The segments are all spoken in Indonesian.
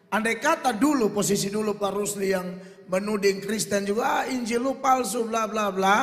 andai kata dulu, posisi dulu Pak Rusli yang menuding Kristen juga, Injil lu palsu bla bla bla.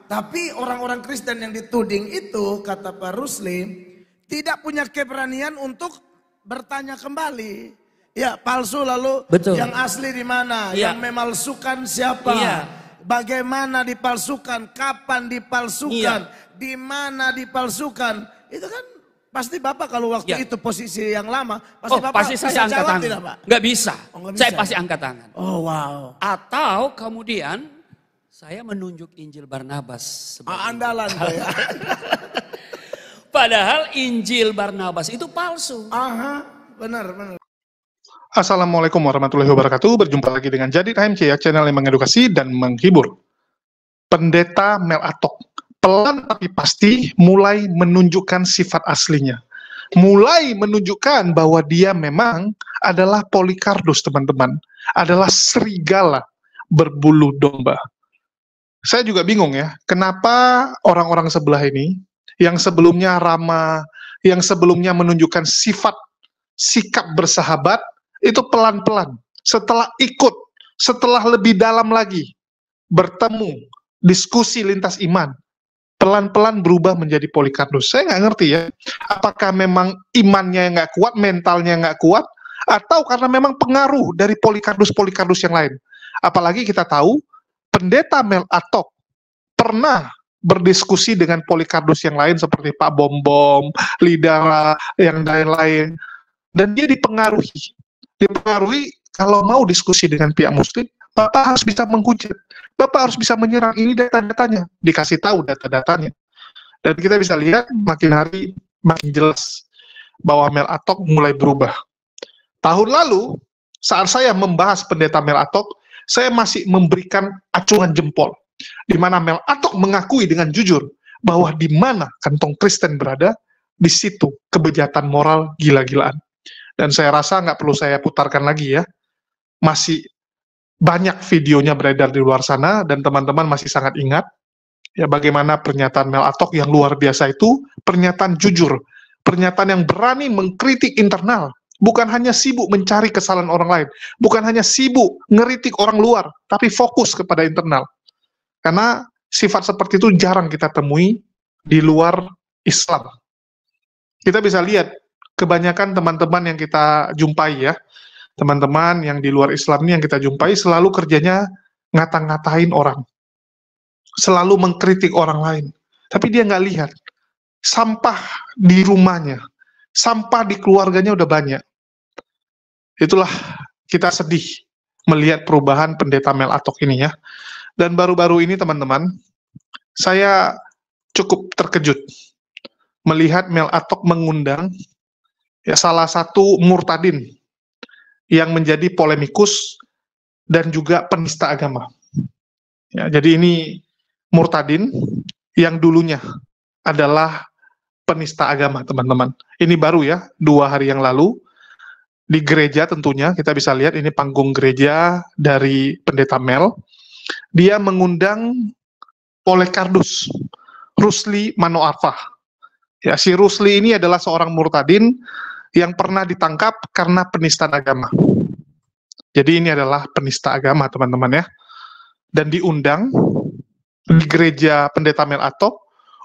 Tapi orang-orang Kristen yang dituding itu, kata Pak Rusli, tidak punya keberanian untuk bertanya kembali. Ya, palsu lalu Betul. yang asli di mana? Iya. Yang memalsukan siapa? Iya. Bagaimana dipalsukan? Kapan dipalsukan? Iya. Di mana dipalsukan? Itu kan pasti Bapak kalau waktu itu posisi yang lama, pasti Bapak pasti bisa saya angkat jawab tangan. tidak, Pak? Nggak bisa. Nggak Saya bisa, pasti ya? angkat tangan. Oh wow. Atau kemudian saya menunjuk Injil Barnabas. Andalan ya. Padahal Injil Barnabas itu palsu. Aha, benar. Assalamualaikum warahmatullahi wabarakatuh. Berjumpa lagi dengan Jadi HMC, ya, channel yang mengedukasi dan menghibur. Pendeta Mel Atok pelan tapi pasti mulai menunjukkan sifat aslinya. Mulai menunjukkan bahwa dia memang adalah Polycarpus, teman-teman. Adalah serigala berbulu domba. Saya juga bingung ya, kenapa orang-orang sebelah ini, yang sebelumnya ramah, yang sebelumnya menunjukkan sifat, sikap bersahabat, itu pelan-pelan, setelah ikut, setelah lebih dalam lagi, bertemu, diskusi lintas iman, pelan-pelan berubah menjadi Polycarpus. Saya nggak ngerti ya, apakah memang imannya nggak kuat, mentalnya nggak kuat, atau karena memang pengaruh dari Polycarpus yang lain. Apalagi kita tahu, pendeta Mel Atok pernah berdiskusi dengan Polycarpus yang lain seperti Pak Bom, Lidara, yang lain-lain, dan dia dipengaruhi kalau mau diskusi dengan pihak Muslim, Bapak harus bisa menghujat, Bapak harus bisa menyerang, ini data-datanya, dikasih tahu data-datanya, dan kita bisa lihat makin hari makin jelas bahwa Mel Atok mulai berubah. Tahun lalu saat saya membahas pendeta Mel Atok, saya masih memberikan acungan jempol, di mana Mel Atok mengakui dengan jujur bahwa di mana kantong Kristen berada, di situ kebejatan moral gila-gilaan. Dan saya rasa nggak perlu saya putarkan lagi ya, masih banyak videonya beredar di luar sana, dan teman-teman masih sangat ingat ya bagaimana pernyataan Mel Atok yang luar biasa itu, pernyataan jujur, pernyataan yang berani mengkritik internal, bukan hanya sibuk mencari kesalahan orang lain, bukan hanya sibuk ngeritik orang luar, tapi fokus kepada internal. Karena sifat seperti itu jarang kita temui di luar Islam. Kita bisa lihat, kebanyakan teman-teman yang kita jumpai ya, teman-teman yang di luar Islam ini yang kita jumpai selalu kerjanya ngata-ngatain orang, selalu mengkritik orang lain, tapi dia nggak lihat sampah di rumahnya, sampah di keluarganya udah banyak. Itulah kita sedih melihat perubahan pendeta Mel Atok ini ya. Dan baru-baru ini teman-teman, saya cukup terkejut melihat Mel Atok mengundang ya salah satu murtadin yang menjadi polemikus dan juga penista agama. Ya, jadi ini murtadin yang dulunya adalah penista agama, teman-teman. Ini baru ya, 2 hari yang lalu di gereja, tentunya kita bisa lihat ini panggung gereja dari pendeta Mel. Dia mengundang Polycarpus Rusli Manoarfa. Ya, si Rusli ini adalah seorang murtadin yang pernah ditangkap karena penistaan agama. Jadi ini adalah penista agama, teman-teman ya. Dan diundang di gereja pendeta Mel Atok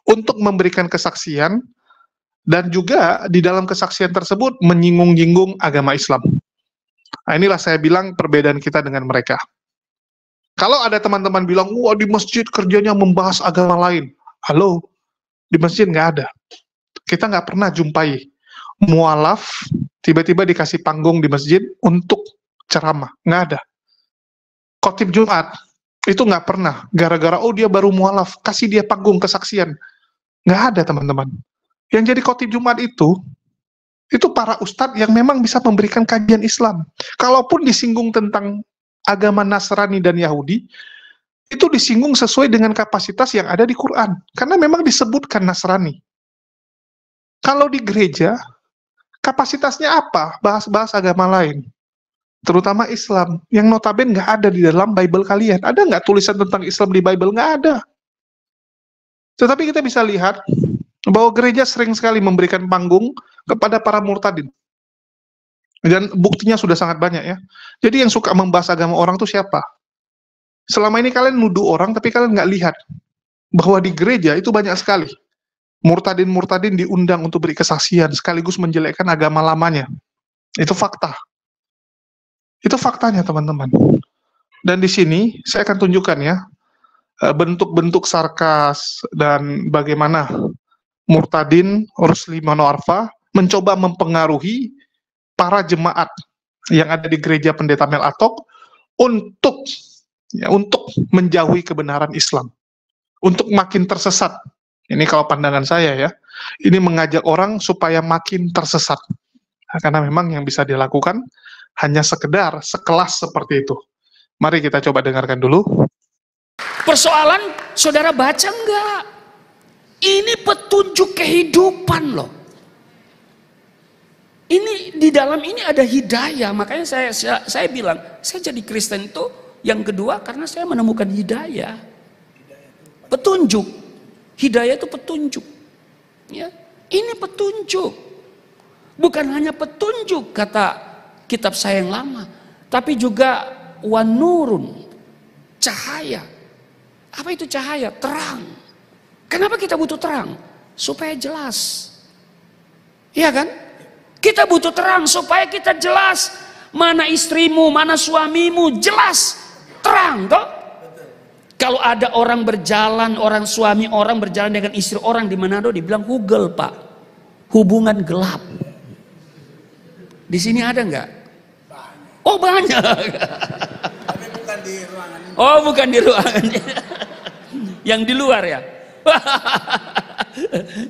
untuk memberikan kesaksian, dan juga di dalam kesaksian tersebut menyinggung-nyinggung agama Islam. Nah, inilah saya bilang perbedaan kita dengan mereka. Kalau ada teman-teman bilang, wah di masjid kerjanya membahas agama lain. Halo, di masjid nggak ada. Kita nggak pernah jumpai mualaf tiba-tiba dikasih panggung di masjid untuk ceramah. Nggak ada. Khotib Jumat, itu nggak pernah. Gara-gara, oh dia baru mualaf, kasih dia panggung kesaksian. Nggak ada, teman-teman. Yang jadi khotib Jumat itu para ustadz yang memang bisa memberikan kajian Islam. Kalaupun disinggung tentang agama Nasrani dan Yahudi, itu disinggung sesuai dengan kapasitas yang ada di Quran. Karena memang disebutkan Nasrani. Kalau di gereja, kapasitasnya apa? Bahas-bahas agama lain. Terutama Islam, yang notabene nggak ada di dalam Bible kalian. Ada nggak tulisan tentang Islam di Bible? Nggak ada. Tetapi kita bisa lihat bahwa gereja sering sekali memberikan panggung kepada para murtadin. Dan buktinya sudah sangat banyak ya. Jadi yang suka membahas agama orang tuh siapa? Selama ini kalian nuduh orang tapi kalian nggak lihat bahwa di gereja itu banyak sekali murtadin-murtadin diundang untuk beri kesaksian sekaligus menjelekkan agama lamanya. Itu fakta. Itu faktanya teman-teman. Dan di sini saya akan tunjukkan ya bentuk-bentuk sarkas dan bagaimana murtadin Rusli Manoarfa mencoba mempengaruhi para jemaat yang ada di gereja Pendeta Mel Atok untuk menjauhi kebenaran Islam, untuk makin tersesat. Ini kalau pandangan saya ya, ini mengajak orang supaya makin tersesat. Karena memang yang bisa dilakukan hanya sekedar sekelas seperti itu. Mari kita coba dengarkan dulu. Persoalan saudara baca enggak? Ini petunjuk kehidupan loh. Ini di dalam ini ada hidayah. Makanya saya bilang, saya jadi Kristen itu yang kedua karena saya menemukan hidayah. Petunjuk. Hidayah itu petunjuk. Ya, ini petunjuk. Bukan hanya petunjuk kata kitab saya yang lama, tapi juga wanurun, cahaya. Apa itu cahaya? Terang. Kenapa kita butuh terang? Supaya jelas. Iya kan? Kita butuh terang supaya kita jelas. Mana istrimu, mana suamimu, jelas. Terang toh? Kalau ada orang berjalan, orang suami orang berjalan dengan istri orang di Manado, dibilang hugel pak. Hubungan gelap. Di sini ada nggak? Oh banyak. Tapi bukan di ruangan ini. Oh bukan di ruangan. Yang di luar ya.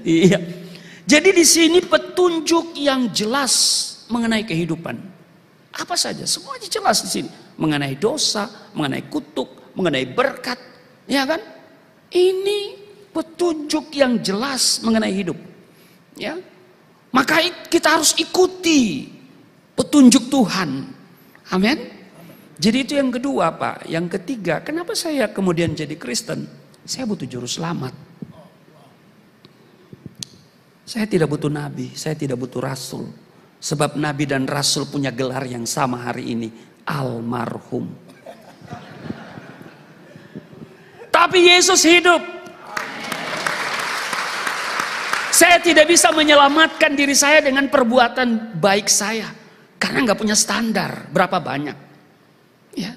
Iya. Jadi di sini petunjuk yang jelas mengenai kehidupan. Apa saja, semuanya jelas di sini. Mengenai dosa, mengenai kutuk, mengenai berkat, ya kan? Ini petunjuk yang jelas mengenai hidup. Ya. Maka kita harus ikuti petunjuk Tuhan. Amin. Jadi itu yang kedua, Pak. Yang ketiga, kenapa saya kemudian jadi Kristen? Saya butuh juru selamat. Saya tidak butuh nabi, saya tidak butuh rasul. Sebab nabi dan rasul punya gelar yang sama hari ini, almarhum. Tapi Yesus hidup. Saya tidak bisa menyelamatkan diri saya dengan perbuatan baik saya. Karena nggak punya standar, berapa banyak. Ya.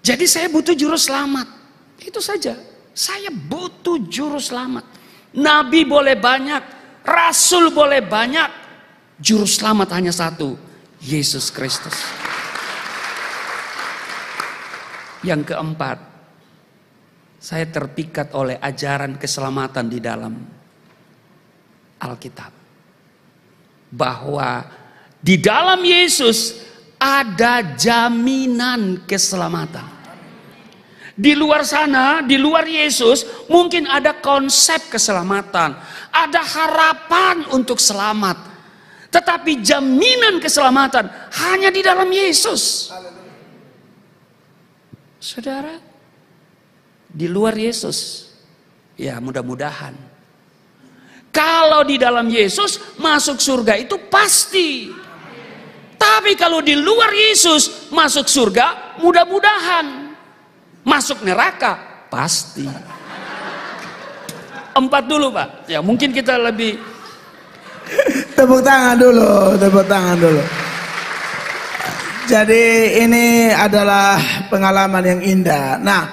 Jadi saya butuh juru selamat. Itu saja. Saya butuh juru selamat. Nabi boleh banyak, rasul boleh banyak, juru selamat hanya satu, Yesus Kristus. Yang keempat, saya terpikat oleh ajaran keselamatan di dalam Alkitab. Bahwa di dalam Yesus ada jaminan keselamatan. Di luar sana, di luar Yesus, mungkin ada konsep keselamatan, ada harapan untuk selamat. Tetapi jaminan keselamatan hanya di dalam Yesus. Saudara, di luar Yesus, ya mudah-mudahan. Kalau di dalam Yesus, masuk surga itu pasti. Tapi kalau di luar Yesus, masuk surga, mudah-mudahan. Masuk neraka pasti. 4 dulu Pak. Ya mungkin kita lebih. Tepuk tangan dulu. Jadi ini adalah pengalaman yang indah. Nah,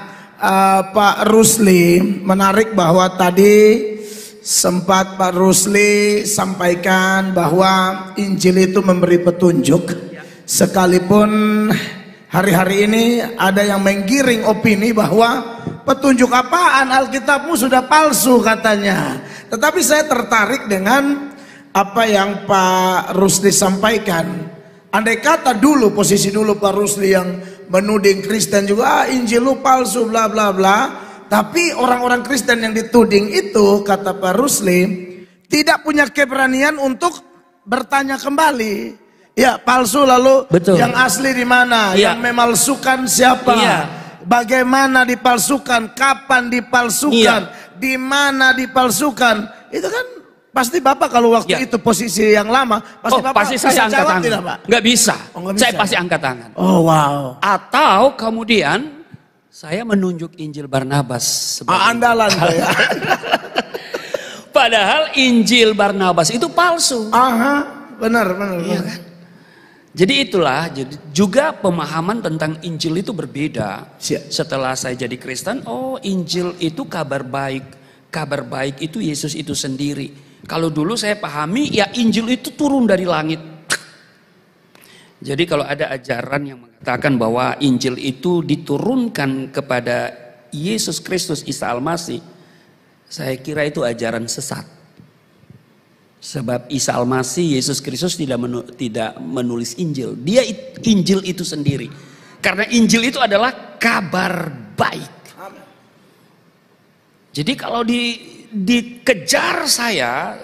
Pak Rusli menarik bahwa tadi sempat Pak Rusli sampaikan bahwa Injil itu memberi petunjuk. Sekalipun hari-hari ini ada yang menggiring opini bahwa petunjuk apaan, Alkitabmu sudah palsu katanya. Tetapi saya tertarik dengan apa yang Pak Rusli sampaikan. Andai kata dulu, posisi dulu Pak Rusli yang menuding Kristen juga, Injil lu palsu bla bla bla. Tapi orang-orang Kristen yang dituding itu, kata Pak Rusli, tidak punya keberanian untuk bertanya kembali. Ya palsu lalu. Betul. Yang asli di mana? Ya. Yang memalsukan siapa? Ya. Bagaimana dipalsukan? Kapan dipalsukan? Ya. Di mana dipalsukan? Itu kan Pasti Bapak kalau waktu Ya. itu posisi yang lama, pasti Bapak pasti saya bisa angkat jawab tangan. tidak, Pak? Nggak bisa. Oh, nggak Saya bisa. pasti angkat tangan. Oh, wow. Atau kemudian saya menunjuk Injil Barnabas sebagai Andalan ya. Padahal Injil Barnabas itu palsu. Aha, benar. Iya kan? Jadi itulah, jadi juga pemahaman tentang Injil itu berbeda. Siap. Setelah saya jadi Kristen, oh Injil itu kabar baik. Kabar baik itu Yesus itu sendiri. Kalau dulu saya pahami, ya Injil itu turun dari langit. Jadi kalau ada ajaran yang mengatakan bahwa Injil itu diturunkan kepada Yesus Kristus Isa Al-Masih, saya kira itu ajaran sesat. Sebab Isa Al-Masih, Yesus Kristus tidak menulis Injil. Dia Injil itu sendiri. Karena Injil itu adalah kabar baik. Jadi kalau dikejar saya,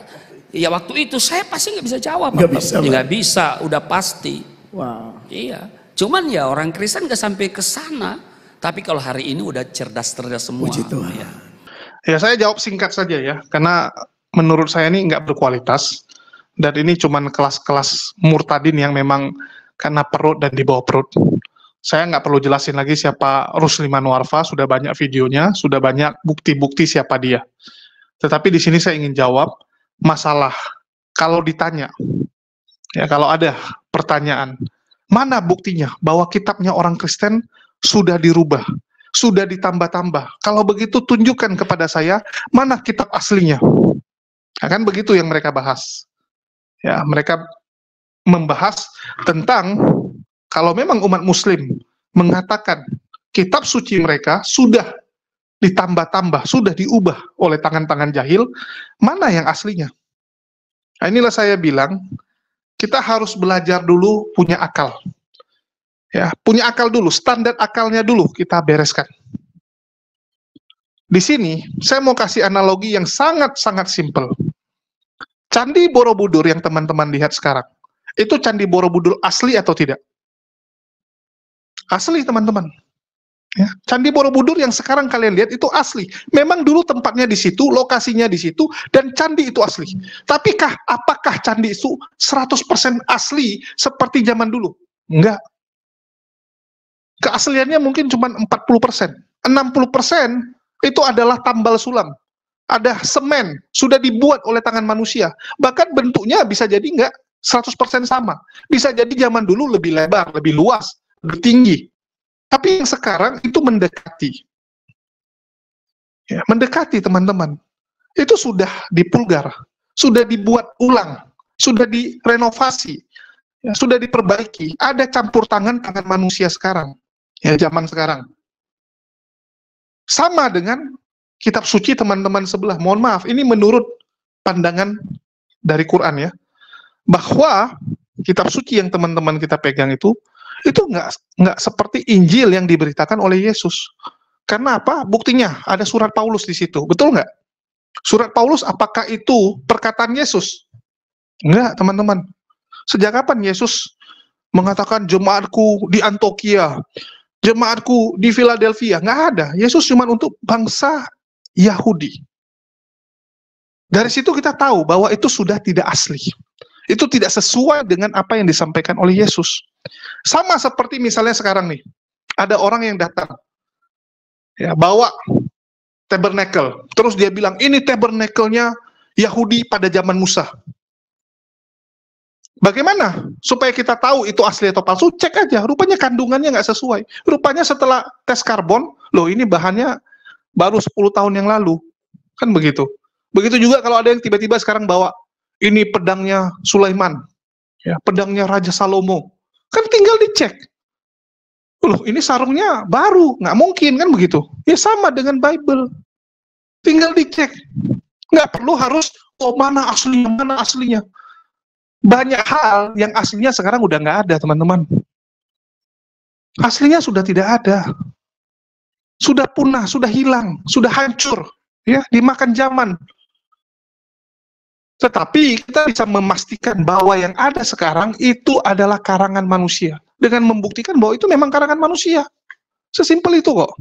ya waktu itu saya pasti nggak bisa jawab. Nggak bisa, udah pasti. Wow. Iya. Cuman ya orang Kristen nggak sampai ke sana. Tapi kalau hari ini udah cerdas-cerdas semua. Puji Tuhan. Ya. Ya saya jawab singkat saja ya, karena menurut saya ini nggak berkualitas. Dan ini cuman kelas-kelas murtadin yang memang karena perut dan di bawah perut. Saya nggak perlu jelasin lagi siapa Rusli Manuarfa, sudah banyak videonya, sudah banyak bukti-bukti siapa dia. Tetapi di sini saya ingin jawab masalah kalau ditanya, ya kalau ada pertanyaan, mana buktinya bahwa kitabnya orang Kristen sudah dirubah, sudah ditambah-tambah. Kalau begitu tunjukkan kepada saya mana kitab aslinya. Akan begitu yang mereka bahas. Ya, mereka membahas tentang kalau memang umat muslim mengatakan kitab suci mereka sudah ditambah-tambah, sudah diubah oleh tangan-tangan jahil, mana yang aslinya? Nah, inilah saya bilang, kita harus belajar dulu punya akal. Ya, punya akal dulu, standar akalnya dulu kita bereskan. Di sini, saya mau kasih analogi yang sangat-sangat simpel. Candi Borobudur yang teman-teman lihat sekarang, itu Candi Borobudur asli atau tidak? Asli, teman-teman. Ya, Candi Borobudur yang sekarang kalian lihat itu asli. Memang dulu tempatnya di situ, lokasinya di situ, dan candi itu asli. Tapi apakah candi itu 100% asli seperti zaman dulu? Enggak. Keasliannya mungkin cuma 40%. 60% itu adalah tambal sulam. Ada semen, sudah dibuat oleh tangan manusia. Bahkan bentuknya bisa jadi enggak 100% sama. Bisa jadi zaman dulu lebih lebar, lebih luas, lebih tinggi. Tapi yang sekarang itu mendekati. Ya, mendekati teman-teman. Itu sudah dipulgar, sudah dibuat ulang, sudah direnovasi, ya, sudah diperbaiki. Ada campur tangan manusia sekarang. Ya, zaman sekarang. Sama dengan kitab suci teman-teman sebelah. Mohon maaf, ini menurut pandangan dari Quran ya. Bahwa kitab suci yang teman-teman kita pegang itu nggak seperti Injil yang diberitakan oleh Yesus. Karena apa? Buktinya ada surat Paulus di situ, betul nggak? Surat Paulus apakah itu perkataan Yesus? Enggak, teman-teman. Sejak kapan Yesus mengatakan jemaatku di Antioquia, jemaatku di Philadelphia? Nggak ada. Yesus cuma untuk bangsa Yahudi. Dari situ kita tahu bahwa itu sudah tidak asli. Itu tidak sesuai dengan apa yang disampaikan oleh Yesus. Sama seperti misalnya sekarang nih, ada orang yang datang, ya, bawa tabernacle, terus dia bilang, ini tabernacle-nya Yahudi pada zaman Musa. Bagaimana supaya kita tahu itu asli atau palsu? Cek aja, rupanya kandungannya nggak sesuai. Rupanya setelah tes karbon, loh ini bahannya baru 10 tahun yang lalu. Kan begitu. Begitu juga kalau ada yang tiba-tiba sekarang bawa, ini pedangnya Sulaiman, ya, pedangnya Raja Salomo. Kan tinggal dicek. Loh, ini sarungnya baru, nggak mungkin kan begitu. Ya sama dengan Bible. Tinggal dicek. Nggak perlu harus, oh mana aslinya. Banyak hal yang aslinya sekarang udah nggak ada, teman-teman. Aslinya sudah tidak ada. Sudah punah, sudah hilang, sudah hancur. Ya, dimakan zaman. Tetapi kita bisa memastikan bahwa yang ada sekarang itu adalah karangan manusia. Dengan membuktikan bahwa itu memang karangan manusia. Sesimpel itu kok.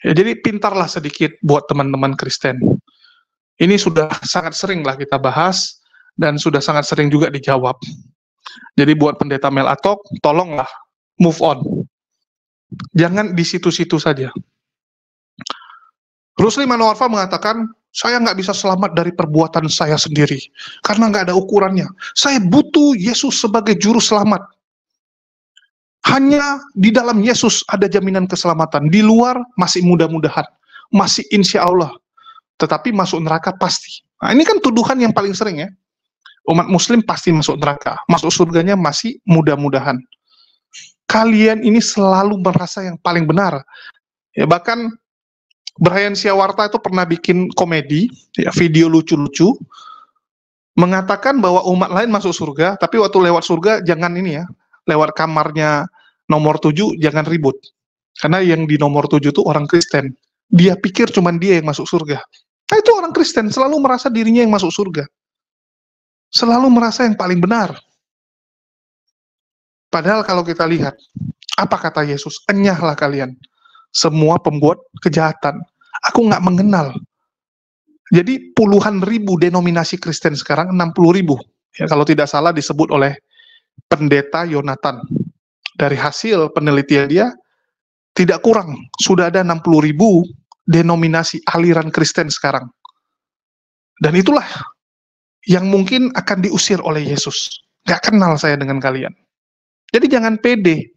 Ya, jadi pintarlah sedikit buat teman-teman Kristen. Ini sudah sangat sering lah kita bahas, dan sudah sangat sering juga dijawab. Jadi buat pendeta Mel Atok, tolonglah move on. Jangan di situ-situ saja. Rusli Manoarfa mengatakan, saya nggak bisa selamat dari perbuatan saya sendiri, karena nggak ada ukurannya. Saya butuh Yesus sebagai juru selamat. Hanya di dalam Yesus ada jaminan keselamatan. Di luar masih mudah-mudahan, masih insya Allah. Tetapi masuk neraka pasti. Nah, ini kan tuduhan yang paling sering ya. Umat muslim pasti masuk neraka. Masuk surganya masih mudah-mudahan. Kalian ini selalu merasa yang paling benar. Ya, bahkan Brian Siawarta itu pernah bikin komedi, ya, video lucu-lucu, mengatakan bahwa umat lain masuk surga, tapi waktu lewat surga jangan ini ya, lewat kamarnya nomor 7 jangan ribut. Karena yang di nomor 7 itu orang Kristen. Dia pikir cuman dia yang masuk surga. Nah, itu orang Kristen selalu merasa dirinya yang masuk surga. Selalu merasa yang paling benar. Padahal kalau kita lihat, apa kata Yesus? Enyahlah kalian, semua pembuat kejahatan. Aku nggak mengenal. Jadi puluhan ribu denominasi Kristen sekarang, 60.000. Ya, kalau tidak salah disebut oleh pendeta Yonatan. Dari hasil penelitian dia, tidak kurang. Sudah ada 60.000 denominasi aliran Kristen sekarang. Dan itulah yang mungkin akan diusir oleh Yesus. Nggak kenal saya dengan kalian. Jadi jangan pede.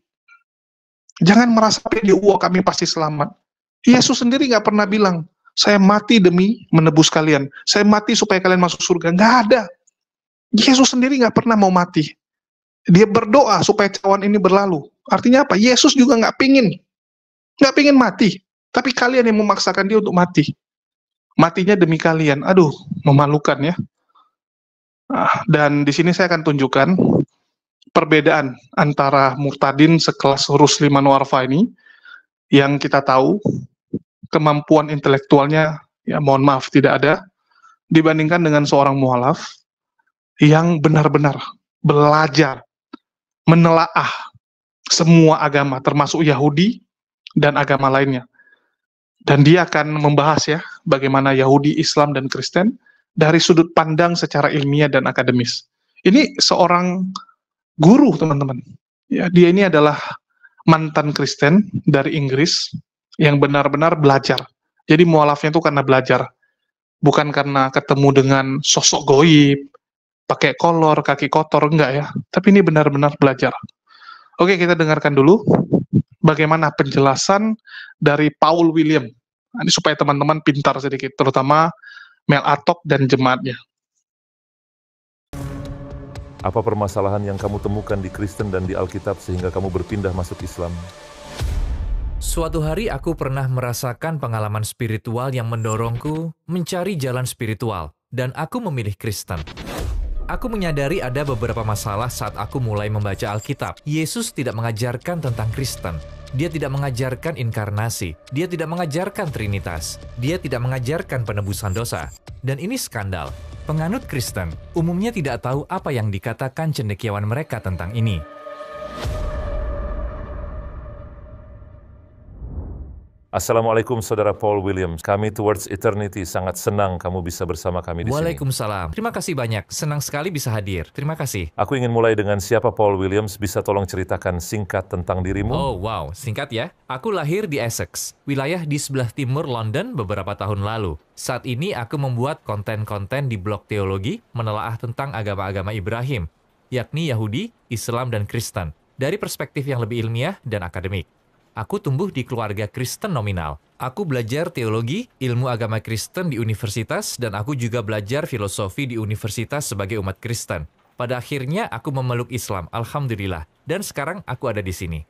Jangan merasa pede, wah kami pasti selamat. Yesus sendiri nggak pernah bilang, saya mati demi menebus kalian. Saya mati supaya kalian masuk surga. Nggak ada. Yesus sendiri nggak pernah mau mati. Dia berdoa supaya cawan ini berlalu. Artinya apa? Yesus juga nggak pingin mati. Tapi kalian yang memaksakan dia untuk mati. Matinya demi kalian. Aduh, memalukan ya. Dan di sini saya akan tunjukkan perbedaan antara murtadin sekelas Rusli Manoarfa ini, yang kita tahu kemampuan intelektualnya, ya mohon maaf tidak ada, dibandingkan dengan seorang mualaf yang benar-benar belajar, menelaah semua agama, termasuk Yahudi dan agama lainnya. Dan dia akan membahas ya, bagaimana Yahudi, Islam, dan Kristen dari sudut pandang secara ilmiah dan akademis. Ini seorang guru, teman-teman. Ya, dia ini adalah mantan Kristen dari Inggris yang benar-benar belajar. Jadi mualafnya itu karena belajar, bukan karena ketemu dengan sosok goib, pakai kolor, kaki kotor, enggak ya. Tapi ini benar-benar belajar. Oke, kita dengarkan dulu bagaimana penjelasan dari Paul William. Nah, ini supaya teman-teman pintar sedikit, terutama Mel Atok dan jemaatnya. Apa permasalahan yang kamu temukan di Kristen dan di Alkitab sehingga kamu berpindah masuk Islam? Suatu hari aku pernah merasakan pengalaman spiritual yang mendorongku mencari jalan spiritual, dan aku memilih Kristen. Aku menyadari ada beberapa masalah saat aku mulai membaca Alkitab. Yesus tidak mengajarkan tentang Kristen. Dia tidak mengajarkan inkarnasi. Dia tidak mengajarkan Trinitas. Dia tidak mengajarkan penebusan dosa. Dan ini skandal. Penganut Kristen umumnya tidak tahu apa yang dikatakan cendekiawan mereka tentang ini. Assalamualaikum Saudara Paul Williams. Kami Towards Eternity sangat senang kamu bisa bersama kami di sini. Waalaikumsalam. Terima kasih banyak. Senang sekali bisa hadir. Terima kasih. Aku ingin mulai dengan siapa Paul Williams. Bisa tolong ceritakan singkat tentang dirimu? Oh wow, singkat ya. Aku lahir di Essex, wilayah di sebelah timur London beberapa tahun lalu. Saat ini aku membuat konten-konten di blog teologi menelaah tentang agama-agama Ibrahim, yakni Yahudi, Islam, dan Kristen, dari perspektif yang lebih ilmiah dan akademik. Aku tumbuh di keluarga Kristen nominal. Aku belajar teologi, ilmu agama Kristen di universitas, dan aku juga belajar filosofi di universitas sebagai umat Kristen. Pada akhirnya, aku memeluk Islam, alhamdulillah. Dan sekarang aku ada di sini.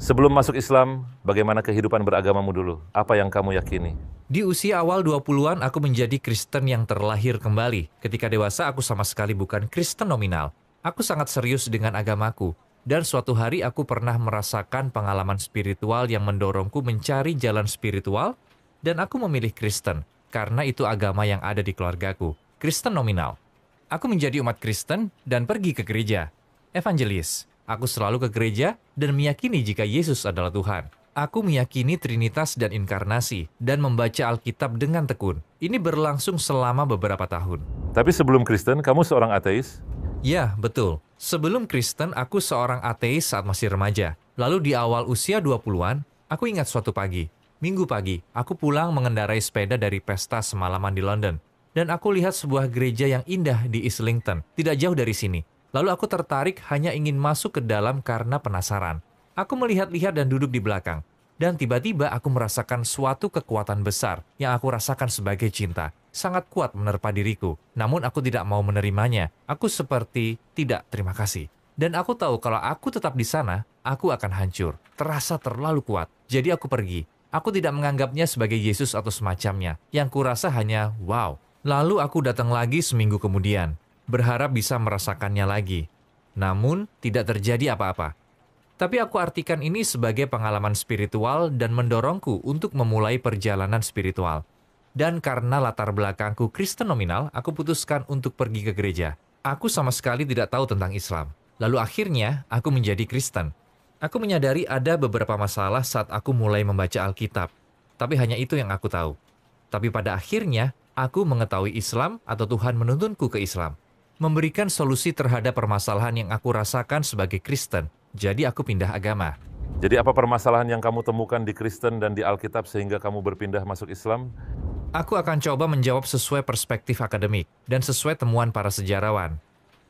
Sebelum masuk Islam, bagaimana kehidupan beragamamu dulu? Apa yang kamu yakini? Di usia awal 20-an, aku menjadi Kristen yang terlahir kembali. Ketika dewasa, aku sama sekali bukan Kristen nominal. Aku sangat serius dengan agamaku. Dan suatu hari aku pernah merasakan pengalaman spiritual yang mendorongku mencari jalan spiritual, dan aku memilih Kristen, karena itu agama yang ada di keluargaku, Kristen nominal. Aku menjadi umat Kristen dan pergi ke gereja. Evangelis, aku selalu ke gereja dan meyakini jika Yesus adalah Tuhan. Aku meyakini Trinitas dan Inkarnasi dan membaca Alkitab dengan tekun. Ini berlangsung selama beberapa tahun. Tapi sebelum Kristen, kamu seorang ateis? Ya, betul. Sebelum Kristen, aku seorang ateis saat masih remaja. Lalu di awal usia 20-an, aku ingat suatu pagi. Minggu pagi, aku pulang mengendarai sepeda dari pesta semalaman di London. Dan aku lihat sebuah gereja yang indah di Islington, tidak jauh dari sini. Lalu aku tertarik hanya ingin masuk ke dalam karena penasaran. Aku melihat-lihat dan duduk di belakang. Dan tiba-tiba aku merasakan suatu kekuatan besar yang aku rasakan sebagai cinta. Sangat kuat menerpa diriku. Namun aku tidak mau menerimanya. Aku seperti tidak terima kasih. Dan aku tahu kalau aku tetap di sana, aku akan hancur. Terasa terlalu kuat. Jadi aku pergi. Aku tidak menganggapnya sebagai Yesus atau semacamnya. Yang kurasa hanya wow. Lalu aku datang lagi seminggu kemudian. Berharap bisa merasakannya lagi. Namun tidak terjadi apa-apa. Tapi aku artikan ini sebagai pengalaman spiritual dan mendorongku untuk memulai perjalanan spiritual. Dan karena latar belakangku Kristen nominal, aku putuskan untuk pergi ke gereja. Aku sama sekali tidak tahu tentang Islam. Lalu akhirnya, aku menjadi Kristen. Aku menyadari ada beberapa masalah saat aku mulai membaca Alkitab. Tapi hanya itu yang aku tahu. Tapi pada akhirnya, aku mengetahui Islam atau Tuhan menuntunku ke Islam. Memberikan solusi terhadap permasalahan yang aku rasakan sebagai Kristen. Jadi aku pindah agama. Jadi apa permasalahan yang kamu temukan di Kristen dan di Alkitab sehingga kamu berpindah masuk Islam? Aku akan coba menjawab sesuai perspektif akademik dan sesuai temuan para sejarawan.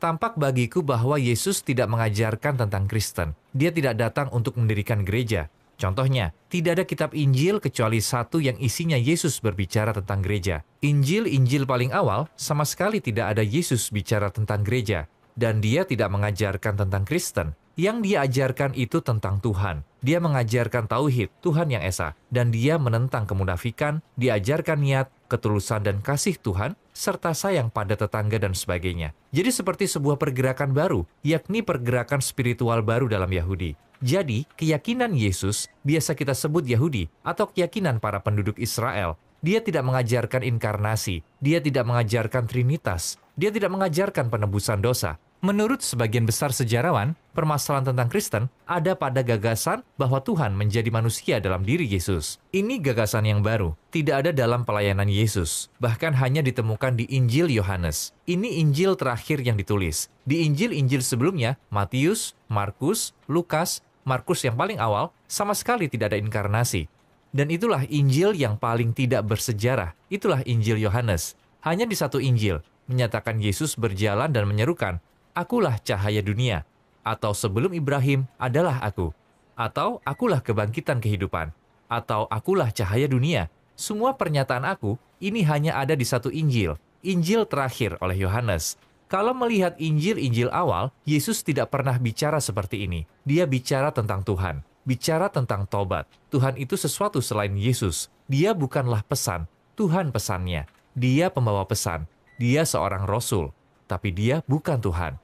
Tampak bagiku bahwa Yesus tidak mengajarkan tentang Kristen. Dia tidak datang untuk mendirikan gereja. Contohnya, tidak ada kitab Injil kecuali satu yang isinya Yesus berbicara tentang gereja. Injil paling awal sama sekali tidak ada Yesus bicara tentang gereja. Dan dia tidak mengajarkan tentang Kristen. Yang dia ajarkan itu tentang Tuhan. Dia mengajarkan tauhid, Tuhan yang esa. Dan dia menentang kemunafikan, diajarkan niat, ketulusan dan kasih Tuhan, serta sayang pada tetangga dan sebagainya. Jadi seperti sebuah pergerakan baru, yakni pergerakan spiritual baru dalam Yahudi. Jadi, keyakinan Yesus biasa kita sebut Yahudi atau keyakinan para penduduk Israel. Dia tidak mengajarkan inkarnasi, dia tidak mengajarkan Trinitas, dia tidak mengajarkan penebusan dosa. Menurut sebagian besar sejarawan, permasalahan tentang Kristen ada pada gagasan bahwa Tuhan menjadi manusia dalam diri Yesus. Ini gagasan yang baru, tidak ada dalam pelayanan Yesus, bahkan hanya ditemukan di Injil Yohanes. Ini Injil terakhir yang ditulis. Di Injil-Injil sebelumnya, Matius, Markus, Lukas, Markus yang paling awal, sama sekali tidak ada inkarnasi. Dan itulah Injil yang paling tidak bersejarah, itulah Injil Yohanes. Hanya di satu Injil, menyatakan Yesus berjalan dan menyerukan, "Akulah cahaya dunia," atau "Sebelum Ibrahim adalah aku," atau "Akulah kebangkitan kehidupan," atau "Akulah cahaya dunia." Semua pernyataan aku, ini hanya ada di satu Injil, Injil terakhir oleh Yohanes. Kalau melihat Injil-Injil awal, Yesus tidak pernah bicara seperti ini. Dia bicara tentang Tuhan, bicara tentang tobat. Tuhan itu sesuatu selain Yesus. Dia bukanlah pesan, Tuhan pesannya. Dia pembawa pesan, dia seorang rasul, tapi dia bukan Tuhan.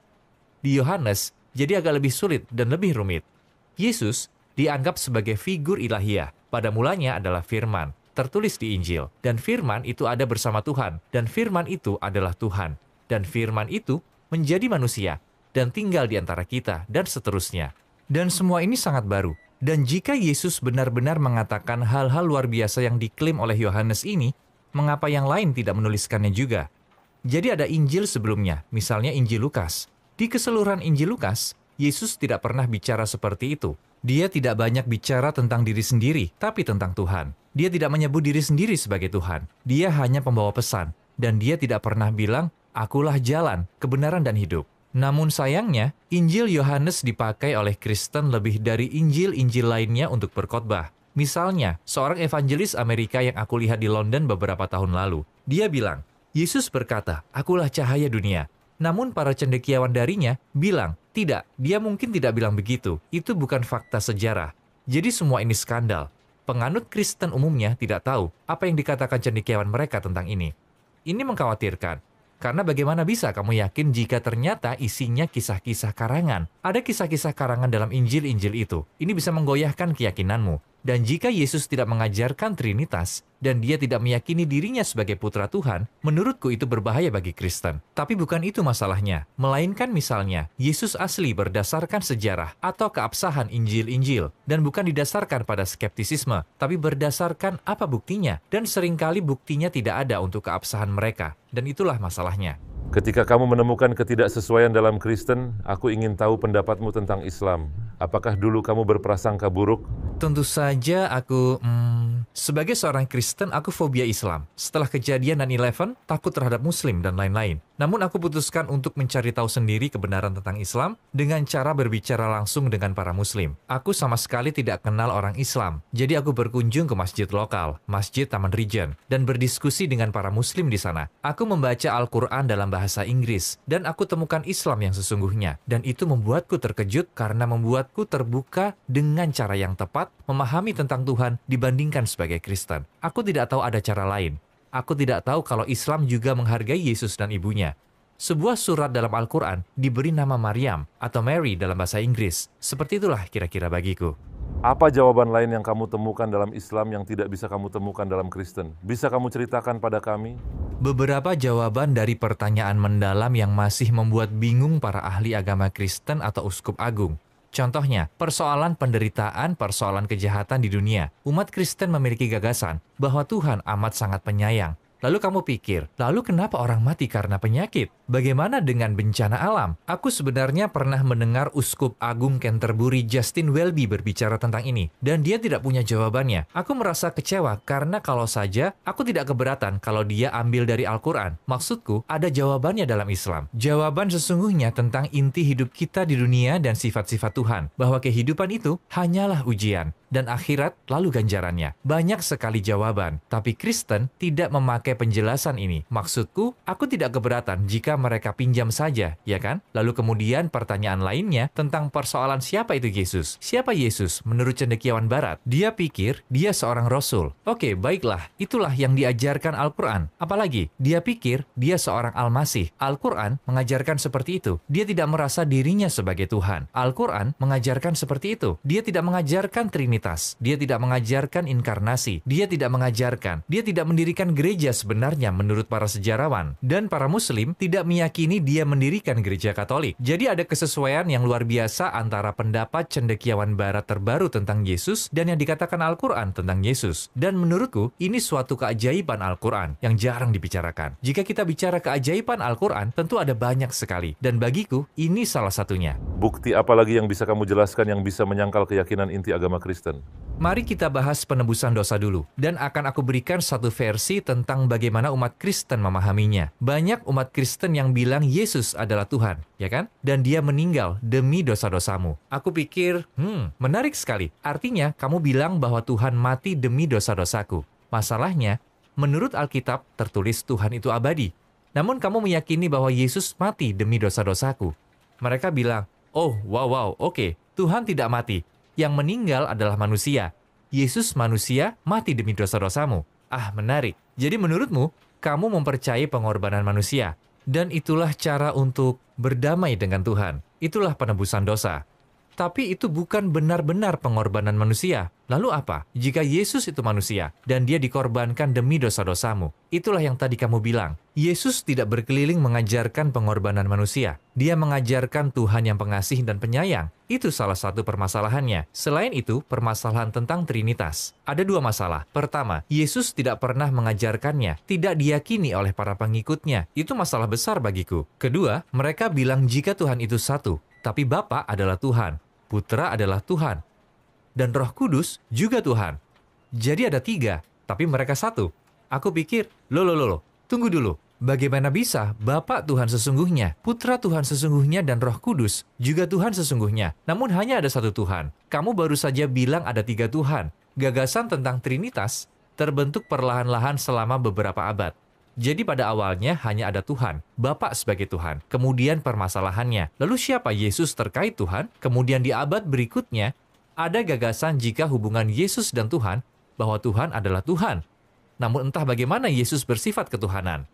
Di Yohanes, jadi agak lebih sulit dan lebih rumit. Yesus dianggap sebagai figur ilahiyah. Pada mulanya adalah firman, tertulis di Injil. Dan firman itu ada bersama Tuhan. Dan firman itu adalah Tuhan. Dan firman itu menjadi manusia. Dan tinggal di antara kita. Dan seterusnya. Dan semua ini sangat baru. Dan jika Yesus benar-benar mengatakan hal-hal luar biasa yang diklaim oleh Yohanes ini, mengapa yang lain tidak menuliskannya juga? Jadi ada Injil sebelumnya, misalnya Injil Lukas. Di keseluruhan Injil Lukas, Yesus tidak pernah bicara seperti itu. Dia tidak banyak bicara tentang diri sendiri, tapi tentang Tuhan. Dia tidak menyebut diri sendiri sebagai Tuhan. Dia hanya pembawa pesan. Dan dia tidak pernah bilang, "Akulah jalan, kebenaran dan hidup." Namun sayangnya, Injil Yohanes dipakai oleh Kristen lebih dari Injil-Injil lainnya untuk berkhotbah. Misalnya, seorang evangelis Amerika yang aku lihat di London beberapa tahun lalu. Dia bilang, Yesus berkata, "Akulah cahaya dunia." Namun para cendekiawan darinya bilang, tidak, dia mungkin tidak bilang begitu. Itu bukan fakta sejarah. Jadi semua ini skandal. Penganut Kristen umumnya tidak tahu apa yang dikatakan cendekiawan mereka tentang ini. Ini mengkhawatirkan. Karena bagaimana bisa kamu yakin jika ternyata isinya kisah-kisah karangan? Ada kisah-kisah karangan dalam Injil-Injil itu. Ini bisa menggoyahkan keyakinanmu. Dan jika Yesus tidak mengajarkan Trinitas, dan dia tidak meyakini dirinya sebagai putra Tuhan, menurutku itu berbahaya bagi Kristen. Tapi bukan itu masalahnya, melainkan misalnya, Yesus asli berdasarkan sejarah atau keabsahan Injil-Injil, dan bukan didasarkan pada skeptisisme, tapi berdasarkan apa buktinya, dan seringkali buktinya tidak ada untuk keabsahan mereka, dan itulah masalahnya. Ketika kamu menemukan ketidaksesuaian dalam Kristen, aku ingin tahu pendapatmu tentang Islam. Apakah dulu kamu berprasangka buruk? Tentu saja aku, sebagai seorang Kristen, aku fobia Islam. Setelah kejadian 9/11, takut terhadap Muslim dan lain-lain. Namun aku putuskan untuk mencari tahu sendiri kebenaran tentang Islam dengan cara berbicara langsung dengan para Muslim. Aku sama sekali tidak kenal orang Islam. Jadi aku berkunjung ke masjid lokal, Masjid Taman Regent, dan berdiskusi dengan para Muslim di sana. Aku membaca Al-Quran dalam bahasa Inggris, dan aku temukan Islam yang sesungguhnya. Dan itu membuatku terkejut karena membuatku terbuka dengan cara yang tepat memahami tentang Tuhan dibandingkan sebagai Kristen. Aku tidak tahu ada cara lain. Aku tidak tahu kalau Islam juga menghargai Yesus dan ibunya. Sebuah surat dalam Al-Quran diberi nama Maryam atau Mary dalam bahasa Inggris. Seperti itulah kira-kira bagiku. Apa jawaban lain yang kamu temukan dalam Islam yang tidak bisa kamu temukan dalam Kristen? Bisa kamu ceritakan pada kami? Beberapa jawaban dari pertanyaan mendalam yang masih membuat bingung para ahli agama Kristen atau uskup agung. Contohnya, persoalan penderitaan, persoalan kejahatan di dunia. Umat Kristen memiliki gagasan bahwa Tuhan amat sangat penyayang. Lalu kamu pikir, lalu kenapa orang mati karena penyakit? Bagaimana dengan bencana alam? Aku sebenarnya pernah mendengar Uskup Agung Canterbury Justin Welby berbicara tentang ini, dan dia tidak punya jawabannya. Aku merasa kecewa karena kalau saja aku tidak keberatan kalau dia ambil dari Al-Quran. Maksudku, ada jawabannya dalam Islam. Jawaban sesungguhnya tentang inti hidup kita di dunia dan sifat-sifat Tuhan, bahwa kehidupan itu hanyalah ujian, dan akhirat lalu ganjarannya. Banyak sekali jawaban, tapi Kristen tidak memakai penjelasan ini. Maksudku, aku tidak keberatan jika mereka pinjam saja, ya kan? Lalu kemudian pertanyaan lainnya tentang persoalan siapa itu Yesus. Siapa Yesus menurut cendekiawan barat? Dia pikir dia seorang rasul. Oke, baiklah, itulah yang diajarkan Al-Quran. Apalagi, dia pikir dia seorang Al-Masih. Al-Quran mengajarkan seperti itu. Dia tidak merasa dirinya sebagai Tuhan. Al-Quran mengajarkan seperti itu. Dia tidak mengajarkan Trinitas. Dia tidak mengajarkan inkarnasi. Dia tidak mengajarkan. Dia tidak mendirikan gereja sebenarnya menurut para sejarawan. Dan para Muslim tidak meyakini dia mendirikan gereja Katolik. Jadi ada kesesuaian yang luar biasa antara pendapat cendekiawan barat terbaru tentang Yesus dan yang dikatakan Al-Quran tentang Yesus. Dan menurutku, ini suatu keajaiban Al-Quran yang jarang dibicarakan. Jika kita bicara keajaiban Al-Quran, tentu ada banyak sekali. Dan bagiku, ini salah satunya. Bukti apa lagi yang bisa kamu jelaskan yang bisa menyangkal keyakinan inti agama Kristen? Mari kita bahas penebusan dosa dulu, dan akan aku berikan satu versi tentang bagaimana umat Kristen memahaminya. Banyak umat Kristen yang bilang Yesus adalah Tuhan, ya kan? Dan dia meninggal demi dosa-dosamu. Aku pikir, menarik sekali. Artinya, kamu bilang bahwa Tuhan mati demi dosa-dosaku. Masalahnya, menurut Alkitab tertulis Tuhan itu abadi. Namun kamu meyakini bahwa Yesus mati demi dosa-dosaku. Mereka bilang, oh, wow, oke, Tuhan tidak mati. Yang meninggal adalah manusia. Yesus manusia mati demi dosa-dosamu. Ah, menarik. Jadi menurutmu, kamu mempercayai pengorbanan manusia. Dan itulah cara untuk berdamai dengan Tuhan. Itulah penebusan dosa. Tapi itu bukan benar-benar pengorbanan manusia. Lalu apa? Jika Yesus itu manusia, dan dia dikorbankan demi dosa-dosamu. Itulah yang tadi kamu bilang. Yesus tidak berkeliling mengajarkan pengorbanan manusia. Dia mengajarkan Tuhan yang pengasih dan penyayang. Itu salah satu permasalahannya. Selain itu, permasalahan tentang Trinitas. Ada dua masalah. Pertama, Yesus tidak pernah mengajarkannya. Tidak diyakini oleh para pengikutnya. Itu masalah besar bagiku. Kedua, mereka bilang jika Tuhan itu satu. Tapi Bapa adalah Tuhan, Putra adalah Tuhan, dan Roh Kudus juga Tuhan. Jadi ada tiga, tapi mereka satu. Aku pikir, loh, tunggu dulu. Bagaimana bisa Bapa Tuhan sesungguhnya, Putra Tuhan sesungguhnya, dan Roh Kudus juga Tuhan sesungguhnya? Namun hanya ada satu Tuhan. Kamu baru saja bilang ada tiga Tuhan. Gagasan tentang Trinitas terbentuk perlahan-lahan selama beberapa abad. Jadi pada awalnya hanya ada Tuhan, Bapa sebagai Tuhan. Kemudian permasalahannya, lalu siapa Yesus terkait Tuhan? Kemudian di abad berikutnya, ada gagasan jika hubungan Yesus dan Tuhan, bahwa Tuhan adalah Tuhan. Namun entah bagaimana Yesus bersifat ketuhanan.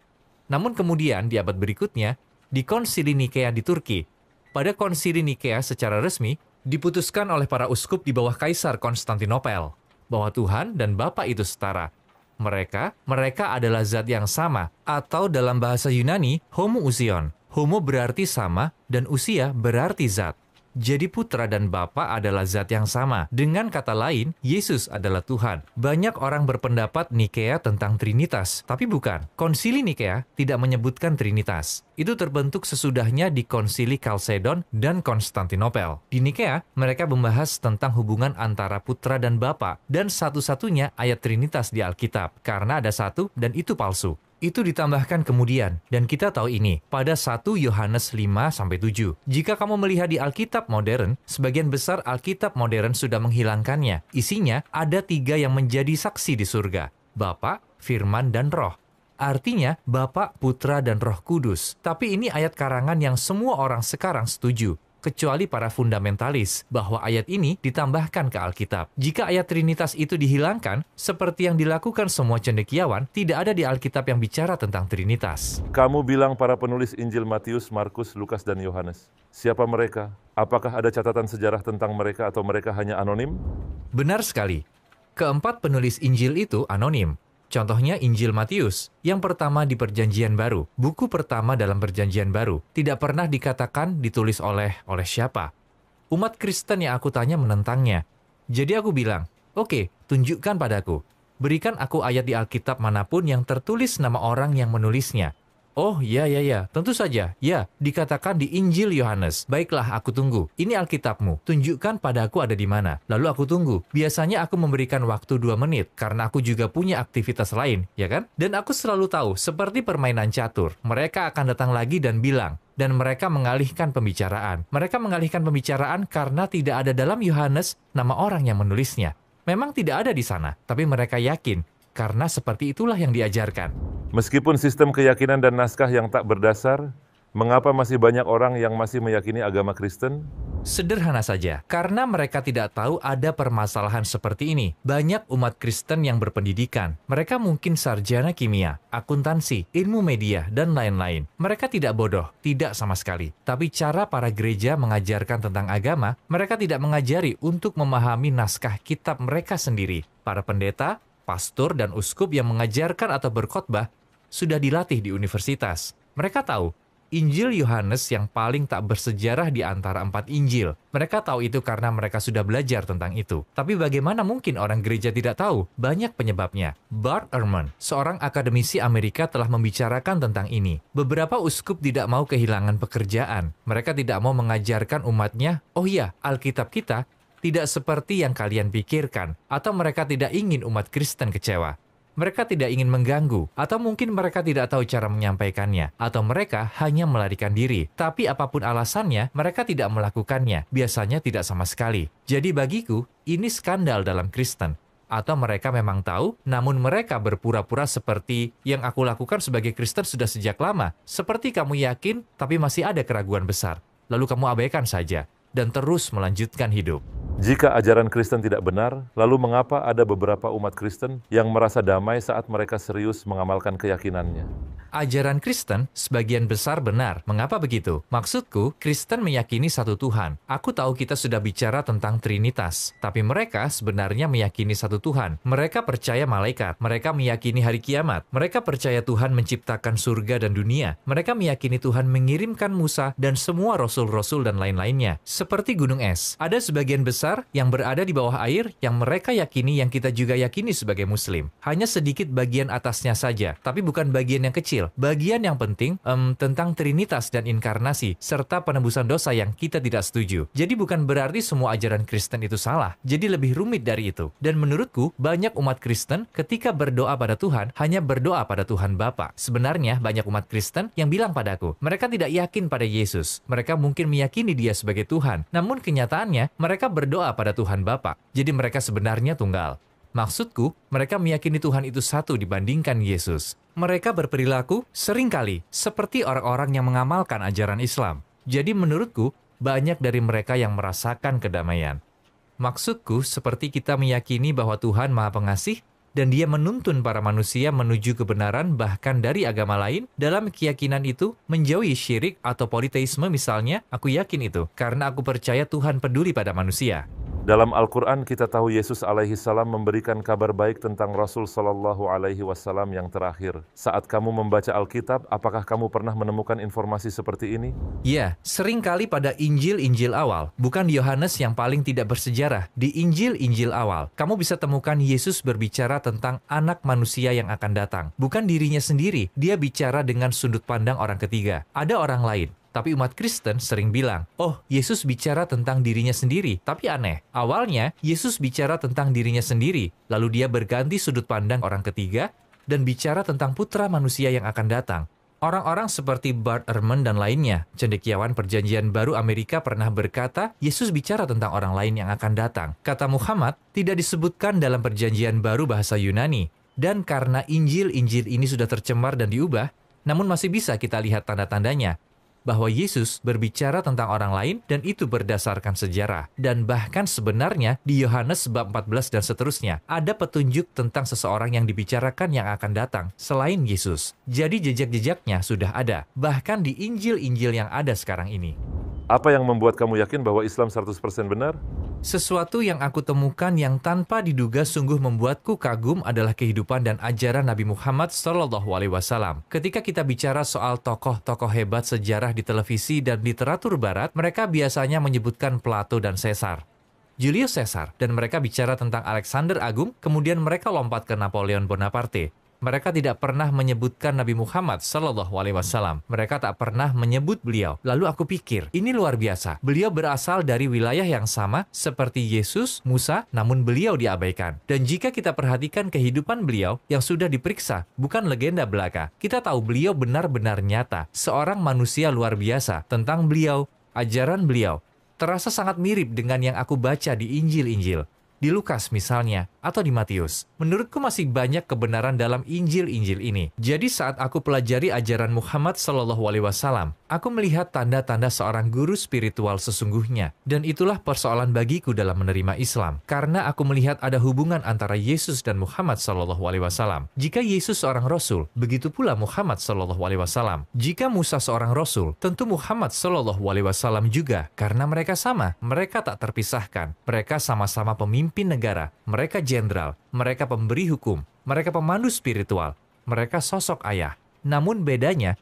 Namun kemudian di abad berikutnya, di Konsili Nikea di Turki, pada Konsili Nikea secara resmi, diputuskan oleh para uskup di bawah Kaisar Konstantinopel. bahwa Tuhan dan Bapa itu setara. Mereka adalah zat yang sama, atau dalam bahasa Yunani, homoousion. Homo berarti sama, dan usia berarti zat. Jadi putra dan bapa adalah zat yang sama. Dengan kata lain, Yesus adalah Tuhan. Banyak orang berpendapat Nikea tentang Trinitas, tapi bukan. Konsili Nikea tidak menyebutkan Trinitas. Itu terbentuk sesudahnya di Konsili Kalsedon dan Konstantinopel. Di Nikea, mereka membahas tentang hubungan antara putra dan bapa, dan satu-satunya ayat Trinitas di Alkitab, karena ada satu dan itu palsu. Itu ditambahkan kemudian, dan kita tahu ini pada 1 Yohanes 5-7. Jika kamu melihat di Alkitab modern, sebagian besar Alkitab modern sudah menghilangkannya. Isinya ada 3 yang menjadi saksi di surga, Bapa, Firman, dan Roh. Artinya Bapa, Putra, dan Roh Kudus. Tapi ini ayat karangan yang semua orang sekarang setuju, kecuali para fundamentalis, bahwa ayat ini ditambahkan ke Alkitab. Jika ayat Trinitas itu dihilangkan, seperti yang dilakukan semua cendekiawan, tidak ada di Alkitab yang bicara tentang Trinitas. Kamu bilang para penulis Injil Matius, Markus, Lukas, dan Yohanes. Siapa mereka? Apakah ada catatan sejarah tentang mereka atau mereka hanya anonim? Benar sekali. Keempat penulis Injil itu anonim. Contohnya Injil Matius, yang pertama di Perjanjian Baru, buku pertama dalam Perjanjian Baru, tidak pernah dikatakan ditulis oleh siapa. Umat Kristen yang aku tanya menentangnya. Jadi aku bilang, oke, tunjukkan padaku. Berikan aku ayat di Alkitab manapun yang tertulis nama orang yang menulisnya. Oh, ya, tentu saja. Ya, dikatakan di Injil Yohanes. Baiklah, aku tunggu. Ini Alkitabmu. Tunjukkan padaku ada di mana. Lalu aku tunggu. Biasanya aku memberikan waktu 2 menit, karena aku juga punya aktivitas lain, ya kan? Dan aku selalu tahu, seperti permainan catur, mereka akan datang lagi dan bilang, dan mereka mengalihkan pembicaraan. Mereka mengalihkan pembicaraan karena tidak ada dalam Yohanes nama orang yang menulisnya. Memang tidak ada di sana, tapi mereka yakin, karena seperti itulah yang diajarkan. Meskipun sistem keyakinan dan naskah yang tak berdasar, mengapa masih banyak orang yang masih meyakini agama Kristen? Sederhana saja, karena mereka tidak tahu ada permasalahan seperti ini. Banyak umat Kristen yang berpendidikan. Mereka mungkin sarjana kimia, akuntansi, ilmu media, dan lain-lain. Mereka tidak bodoh, tidak sama sekali. Tapi cara para gereja mengajarkan tentang agama, mereka tidak mengajari untuk memahami naskah kitab mereka sendiri. Para pendeta, pastor, dan uskup yang mengajarkan atau berkhotbah sudah dilatih di universitas. Mereka tahu Injil Yohanes yang paling tak bersejarah di antara 4 Injil. Mereka tahu itu karena mereka sudah belajar tentang itu. Tapi bagaimana mungkin orang gereja tidak tahu? Banyak penyebabnya. Bart Ehrman, seorang akademisi Amerika, telah membicarakan tentang ini. Beberapa uskup tidak mau kehilangan pekerjaan. Mereka tidak mau mengajarkan umatnya, oh iya, Alkitab kita tidak seperti yang kalian pikirkan, atau mereka tidak ingin umat Kristen kecewa. Mereka tidak ingin mengganggu, atau mungkin mereka tidak tahu cara menyampaikannya, atau mereka hanya melarikan diri. Tapi apapun alasannya, mereka tidak melakukannya, biasanya tidak sama sekali. Jadi bagiku, ini skandal dalam Kristen. Atau mereka memang tahu, namun mereka berpura-pura seperti yang aku lakukan sebagai Kristen sudah sejak lama. Seperti kamu yakin, tapi masih ada keraguan besar. Lalu kamu abaikan saja, dan terus melanjutkan hidup. Jika ajaran Kristen tidak benar, lalu mengapa ada beberapa umat Kristen yang merasa damai saat mereka serius mengamalkan keyakinannya? Ajaran Kristen sebagian besar benar. Mengapa begitu? Maksudku, Kristen meyakini satu Tuhan. Aku tahu kita sudah bicara tentang Trinitas, tapi mereka sebenarnya meyakini satu Tuhan. Mereka percaya malaikat, mereka meyakini hari kiamat, mereka percaya Tuhan menciptakan surga dan dunia, mereka meyakini Tuhan mengirimkan Musa dan semua rasul-rasul dan lain-lainnya. Seperti gunung es, ada sebagian besar yang berada di bawah air yang mereka yakini, yang kita juga yakini sebagai Muslim. Hanya sedikit bagian atasnya saja, tapi bukan bagian yang kecil. Bagian yang penting tentang Trinitas dan inkarnasi, serta penebusan dosa yang kita tidak setuju. Jadi bukan berarti semua ajaran Kristen itu salah. Jadi lebih rumit dari itu. Dan menurutku, banyak umat Kristen ketika berdoa pada Tuhan, hanya berdoa pada Tuhan Bapa. Sebenarnya banyak umat Kristen yang bilang padaku, mereka tidak yakin pada Yesus. Mereka mungkin meyakini Dia sebagai Tuhan. Namun kenyataannya, mereka berdoa pada Tuhan Bapa. Jadi mereka sebenarnya tunggal. Maksudku, mereka meyakini Tuhan itu satu dibandingkan Yesus. Mereka berperilaku seringkali seperti orang-orang yang mengamalkan ajaran Islam. Jadi menurutku, banyak dari mereka yang merasakan kedamaian. Maksudku, seperti kita meyakini bahwa Tuhan Maha Pengasih, dan Dia menuntun para manusia menuju kebenaran bahkan dari agama lain. Dalam keyakinan itu, menjauhi syirik atau politeisme misalnya, aku yakin itu, karena aku percaya Tuhan peduli pada manusia. Dalam Al-Quran kita tahu Yesus alaihi salam memberikan kabar baik tentang Rasul sallallahu alaihi wasallam yang terakhir. Saat kamu membaca Alkitab, apakah kamu pernah menemukan informasi seperti ini? Ya, seringkali pada Injil-Injil awal, bukan Yohanes yang paling tidak bersejarah. Di Injil-Injil awal, kamu bisa temukan Yesus berbicara tentang anak manusia yang akan datang. Bukan dirinya sendiri, dia bicara dengan sudut pandang orang ketiga. Ada orang lain. Tapi umat Kristen sering bilang, oh, Yesus bicara tentang dirinya sendiri. Tapi aneh, awalnya Yesus bicara tentang dirinya sendiri, lalu dia berganti sudut pandang orang ketiga dan bicara tentang putra manusia yang akan datang. Orang-orang seperti Bart Ehrman dan lainnya, cendekiawan Perjanjian Baru Amerika pernah berkata, Yesus bicara tentang orang lain yang akan datang. Kata Muhammad tidak disebutkan dalam Perjanjian Baru bahasa Yunani, dan karena Injil-Injil ini sudah tercemar dan diubah, namun masih bisa kita lihat tanda-tandanya, bahwa Yesus berbicara tentang orang lain dan itu berdasarkan sejarah. Dan bahkan sebenarnya di Yohanes bab 14 dan seterusnya, ada petunjuk tentang seseorang yang dibicarakan yang akan datang selain Yesus. Jadi jejak-jejaknya sudah ada, bahkan di Injil-Injil yang ada sekarang ini. Apa yang membuat kamu yakin bahwa Islam 100% benar? Sesuatu yang aku temukan yang tanpa diduga sungguh membuatku kagum adalah kehidupan dan ajaran Nabi Muhammad SAW. Ketika kita bicara soal tokoh-tokoh hebat sejarah di televisi dan literatur barat, mereka biasanya menyebutkan Plato dan Caesar. Julius Caesar, dan mereka bicara tentang Alexander Agung, kemudian mereka lompat ke Napoleon Bonaparte. Mereka tidak pernah menyebutkan Nabi Muhammad SAW. Mereka tak pernah menyebut beliau. Lalu aku pikir, ini luar biasa. Beliau berasal dari wilayah yang sama seperti Yesus, Musa, namun beliau diabaikan. Dan jika kita perhatikan kehidupan beliau yang sudah diperiksa, bukan legenda belaka, kita tahu beliau benar-benar nyata. Seorang manusia luar biasa. Tentang beliau, ajaran beliau, terasa sangat mirip dengan yang aku baca di Injil-Injil. Di Lukas misalnya, atau di Matius. Menurutku masih banyak kebenaran dalam Injil-Injil ini. Jadi saat aku pelajari ajaran Muhammad SAW, aku melihat tanda-tanda seorang guru spiritual sesungguhnya. Dan itulah persoalan bagiku dalam menerima Islam. Karena aku melihat ada hubungan antara Yesus dan Muhammad SAW. Jika Yesus seorang Rasul, begitu pula Muhammad SAW. Jika Musa seorang Rasul, tentu Muhammad SAW juga. Karena mereka sama, mereka tak terpisahkan. Mereka sama-sama pemimpin negara, mereka jenderal, mereka pemberi hukum, mereka pemandu spiritual, mereka sosok ayah. Namun bedanya,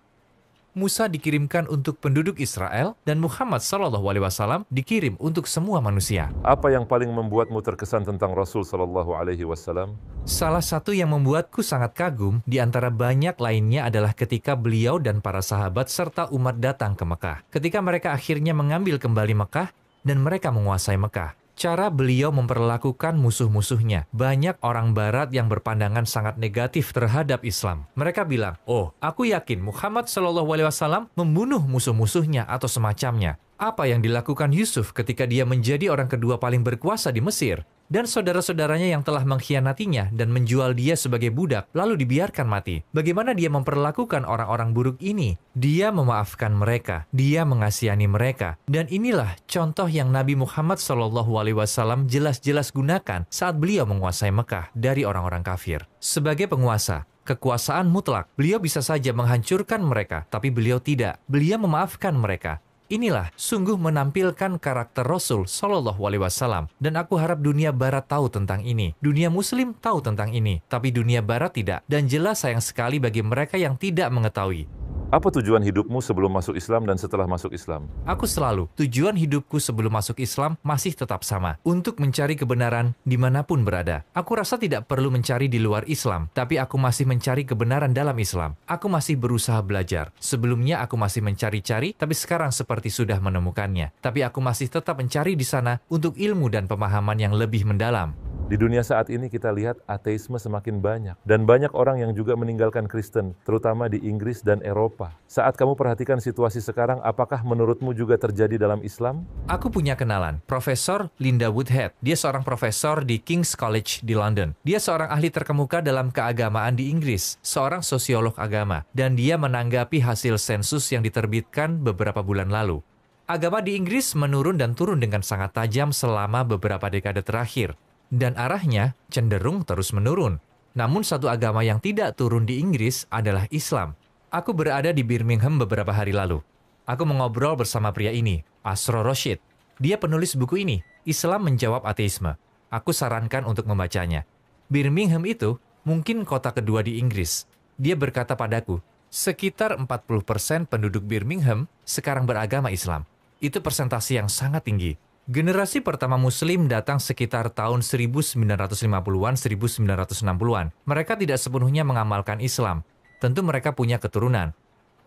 Musa dikirimkan untuk penduduk Israel dan Muhammad SAW dikirim untuk semua manusia. Apa yang paling membuatmu terkesan tentang Rasul SAW? Salah satu yang membuatku sangat kagum di antara banyak lainnya adalah ketika beliau dan para sahabat serta umat datang ke Mekah. Ketika mereka akhirnya mengambil kembali Mekah dan mereka menguasai Mekah. Cara beliau memperlakukan musuh-musuhnya. Banyak orang barat yang berpandangan sangat negatif terhadap Islam. Mereka bilang, oh, aku yakin Muhammad SAW membunuh musuh-musuhnya atau semacamnya. Apa yang dilakukan Yusuf ketika dia menjadi orang kedua paling berkuasa di Mesir? Dan saudara-saudaranya yang telah mengkhianatinya dan menjual dia sebagai budak, lalu dibiarkan mati. Bagaimana dia memperlakukan orang-orang buruk ini? Dia memaafkan mereka, dia mengasihani mereka. Dan inilah contoh yang Nabi Muhammad SAW jelas-jelas gunakan saat beliau menguasai Mekah dari orang-orang kafir. Sebagai penguasa, kekuasaan mutlak, beliau bisa saja menghancurkan mereka, tapi beliau tidak. Beliau memaafkan mereka. Inilah sungguh menampilkan karakter Rasul SAW. Dan aku harap dunia barat tahu tentang ini. Dunia muslim tahu tentang ini. Tapi dunia barat tidak. Dan jelas sayang sekali bagi mereka yang tidak mengetahui. Apa tujuan hidupmu sebelum masuk Islam dan setelah masuk Islam? Aku selalu, tujuan hidupku sebelum masuk Islam masih tetap sama. Untuk mencari kebenaran dimanapun berada. Aku rasa tidak perlu mencari di luar Islam. Tapi aku masih mencari kebenaran dalam Islam. Aku masih berusaha belajar. Sebelumnya aku masih mencari-cari, tapi sekarang seperti sudah menemukannya. Tapi aku masih tetap mencari di sana untuk ilmu dan pemahaman yang lebih mendalam. Di dunia saat ini kita lihat ateisme semakin banyak. Dan banyak orang yang juga meninggalkan Kristen, terutama di Inggris dan Eropa. Saat kamu perhatikan situasi sekarang, apakah menurutmu juga terjadi dalam Islam? Aku punya kenalan, Profesor Linda Woodhead. Dia seorang profesor di King's College di London. Dia seorang ahli terkemuka dalam keagamaan di Inggris, seorang sosiolog agama. Dan dia menanggapi hasil sensus yang diterbitkan beberapa bulan lalu. Agama di Inggris menurun dan turun dengan sangat tajam selama beberapa dekade terakhir. Dan arahnya cenderung terus menurun. Namun satu agama yang tidak turun di Inggris adalah Islam. Aku berada di Birmingham beberapa hari lalu. Aku mengobrol bersama pria ini, Asro Rashid. Dia penulis buku ini. Islam menjawab ateisme. Aku sarankan untuk membacanya. Birmingham itu mungkin kota kedua di Inggris. Dia berkata padaku, sekitar 40% penduduk Birmingham sekarang beragama Islam. Itu persentase yang sangat tinggi. Generasi pertama Muslim datang sekitar tahun 1950-an, 1960-an. Mereka tidak sepenuhnya mengamalkan Islam. Tentu mereka punya keturunan.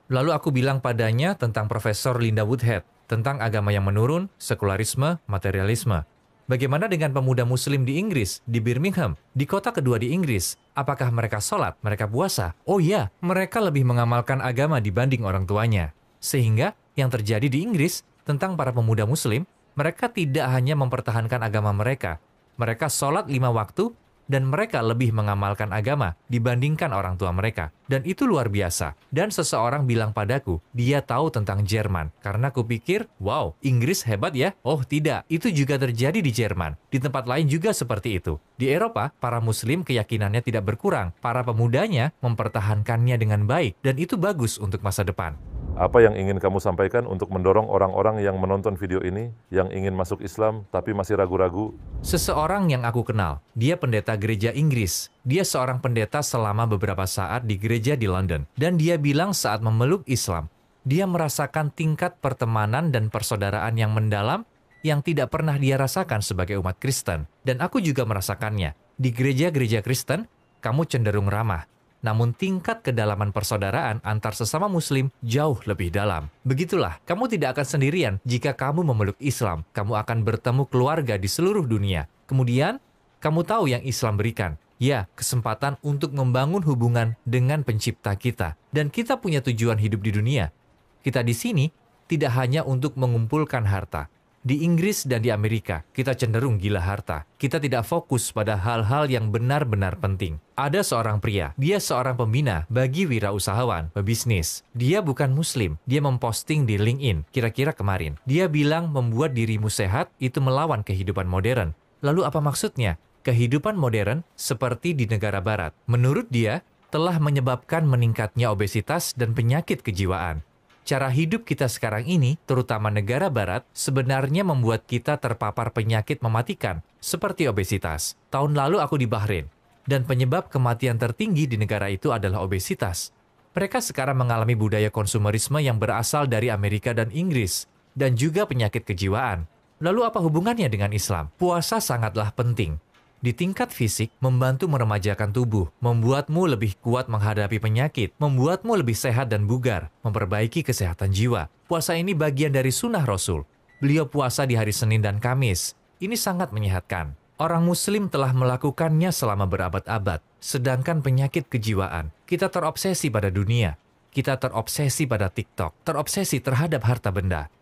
Lalu aku bilang padanya tentang Profesor Linda Woodhead, tentang agama yang menurun, sekularisme, materialisme. Bagaimana dengan pemuda Muslim di Inggris, di Birmingham, di kota kedua di Inggris? Apakah mereka sholat, mereka puasa? Oh iya, mereka lebih mengamalkan agama dibanding orang tuanya. Sehingga yang terjadi di Inggris tentang para pemuda Muslim, mereka tidak hanya mempertahankan agama mereka. Mereka sholat 5 waktu, dan mereka lebih mengamalkan agama dibandingkan orang tua mereka. Dan itu luar biasa. Dan seseorang bilang padaku, dia tahu tentang Jerman. Karena kupikir, wow, Inggris hebat ya? Oh tidak, itu juga terjadi di Jerman. Di tempat lain juga seperti itu. Di Eropa, para Muslim keyakinannya tidak berkurang. Para pemudanya mempertahankannya dengan baik. Dan itu bagus untuk masa depan. Apa yang ingin kamu sampaikan untuk mendorong orang-orang yang menonton video ini, yang ingin masuk Islam tapi masih ragu-ragu? Seseorang yang aku kenal, dia pendeta gereja Inggris. Dia seorang pendeta selama beberapa saat di gereja di London. Dan dia bilang saat memeluk Islam, dia merasakan tingkat pertemanan dan persaudaraan yang mendalam yang tidak pernah dia rasakan sebagai umat Kristen. Dan aku juga merasakannya. Di gereja-gereja Kristen, kamu cenderung ramah. Namun tingkat kedalaman persaudaraan antar sesama Muslim jauh lebih dalam. Begitulah, kamu tidak akan sendirian jika kamu memeluk Islam. Kamu akan bertemu keluarga di seluruh dunia. Kemudian, kamu tahu yang Islam berikan. Ya, kesempatan untuk membangun hubungan dengan pencipta kita. Dan kita punya tujuan hidup di dunia. Kita di sini tidak hanya untuk mengumpulkan harta. Di Inggris dan di Amerika, kita cenderung gila harta. Kita tidak fokus pada hal-hal yang benar-benar penting. Ada seorang pria, dia seorang pembina bagi wirausahawan, pebisnis. Dia bukan Muslim, dia memposting di LinkedIn, kira-kira kemarin. Dia bilang membuat dirimu sehat itu melawan kehidupan modern. Lalu apa maksudnya? Kehidupan modern seperti di negara barat. Menurut dia, telah menyebabkan meningkatnya obesitas dan penyakit kejiwaan. Cara hidup kita sekarang ini, terutama negara barat, sebenarnya membuat kita terpapar penyakit mematikan, seperti obesitas. Tahun lalu aku di Bahrain, dan penyebab kematian tertinggi di negara itu adalah obesitas. Mereka sekarang mengalami budaya konsumerisme yang berasal dari Amerika dan Inggris, dan juga penyakit kejiwaan. Lalu apa hubungannya dengan Islam? Puasa sangatlah penting. Di tingkat fisik, membantu meremajakan tubuh, membuatmu lebih kuat menghadapi penyakit, membuatmu lebih sehat dan bugar, memperbaiki kesehatan jiwa. Puasa ini bagian dari sunnah Rasul. Beliau puasa di hari Senin dan Kamis. Ini sangat menyehatkan. Orang Muslim telah melakukannya selama berabad-abad. Sedangkan penyakit kejiwaan, kita terobsesi pada dunia. Kita terobsesi pada TikTok, terobsesi terhadap harta benda.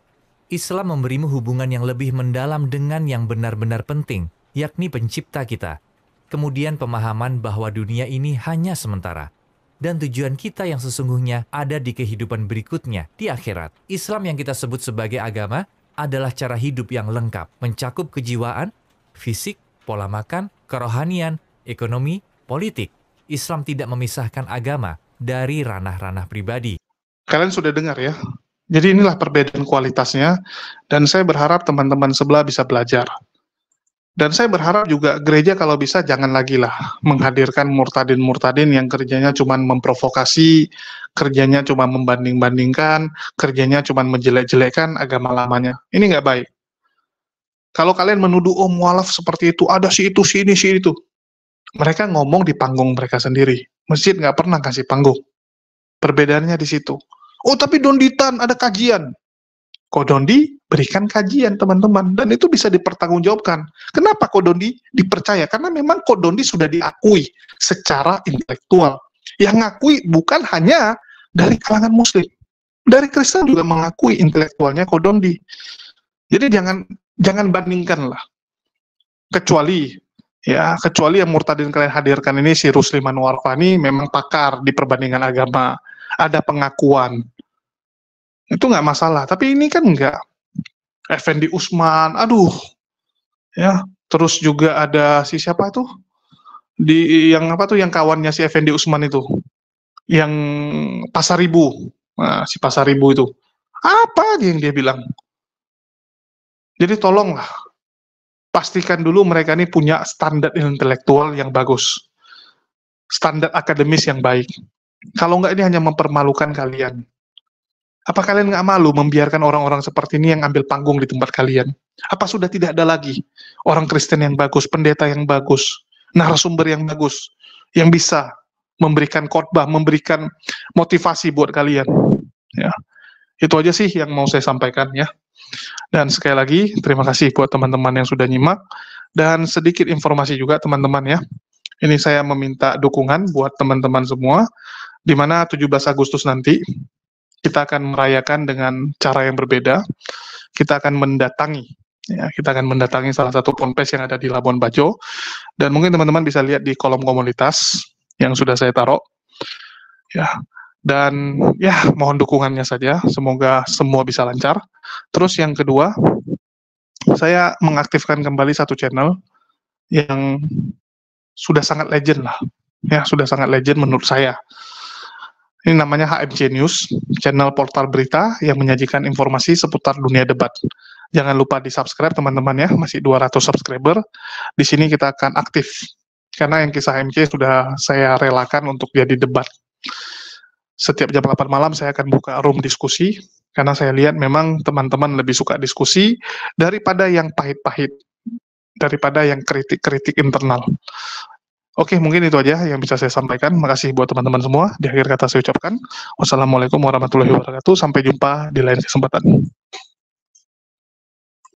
Islam memberimu hubungan yang lebih mendalam dengan yang benar-benar penting, yakni pencipta kita. Kemudian pemahaman bahwa dunia ini hanya sementara. Dan tujuan kita yang sesungguhnya ada di kehidupan berikutnya, di akhirat. Islam yang kita sebut sebagai agama adalah cara hidup yang lengkap, mencakup kejiwaan, fisik, pola makan, kerohanian, ekonomi, politik. Islam tidak memisahkan agama dari ranah-ranah pribadi. Kalian sudah dengar ya? Jadi inilah perbedaan kualitasnya, dan saya berharap teman-teman sebelah bisa belajar. Dan saya berharap juga gereja kalau bisa jangan lagi lah menghadirkan murtadin-murtadin yang kerjanya cuma memprovokasi, kerjanya cuma membanding-bandingkan, kerjanya cuma menjelek-jelekkan agama lamanya. Ini nggak baik. Kalau kalian menuduh, oh mualaf seperti itu, ada si itu, si ini, si itu. Mereka ngomong di panggung mereka sendiri. Masjid nggak pernah kasih panggung. Perbedaannya di situ. Oh tapi Donditan ada kajian. Kodondi berikan kajian teman-teman, dan itu bisa dipertanggungjawabkan. Kenapa Kodondi dipercaya? Karena memang Kodondi sudah diakui secara intelektual. Yang ngakui bukan hanya dari kalangan Muslim, dari Kristen juga mengakui intelektualnya Kodondi. Jadi jangan bandingkan lah. Kecuali yang murtadin kalian hadirkan ini si Rusliman Warfani memang pakar di perbandingan agama, ada pengakuan. Itu nggak masalah, tapi ini kan nggak. Effendi Usman, aduh, ya. Terus juga ada si siapa tuh, yang kawannya si Effendi Usman itu, yang Pasaribu, nah, si Pasaribu itu, apa aja yang dia bilang. Jadi tolonglah, pastikan dulu mereka ini punya standar intelektual yang bagus, standar akademis yang baik. Kalau enggak, ini hanya mempermalukan kalian. Apa kalian nggak malu membiarkan orang-orang seperti ini yang ambil panggung di tempat kalian? Apa sudah tidak ada lagi orang Kristen yang bagus, pendeta yang bagus, narasumber yang bagus, yang bisa memberikan khotbah, memberikan motivasi buat kalian? Ya, itu aja sih yang mau saya sampaikan ya. Dan sekali lagi, terima kasih buat teman-teman yang sudah nyimak. Dan sedikit informasi juga teman-teman ya. Ini saya meminta dukungan buat teman-teman semua, di mana 17 Agustus nanti, kita akan merayakan dengan cara yang berbeda. Kita akan mendatangi, salah satu ponpes yang ada di Labuan Bajo. Dan mungkin teman-teman bisa lihat di kolom komunitas yang sudah saya taruh. Ya, dan ya mohon dukungannya saja. Semoga semua bisa lancar. Terus yang kedua, saya mengaktifkan kembali satu channel yang sudah sangat legend lah. Ya, sudah sangat legend menurut saya. Ini namanya HMC News, channel portal berita yang menyajikan informasi seputar dunia debat. Jangan lupa di-subscribe teman-teman ya, masih 200 subscriber. Di sini kita akan aktif, karena yang kisah HMC sudah saya relakan untuk jadi debat. Setiap jam 8 malam saya akan buka room diskusi, karena saya lihat memang teman-teman lebih suka diskusi daripada yang pahit-pahit, daripada yang kritik-kritik internal. Oke, mungkin itu aja yang bisa saya sampaikan. Makasih buat teman-teman semua. Di akhir kata saya ucapkan, wassalamualaikum warahmatullahi wabarakatuh. Sampai jumpa di lain kesempatan.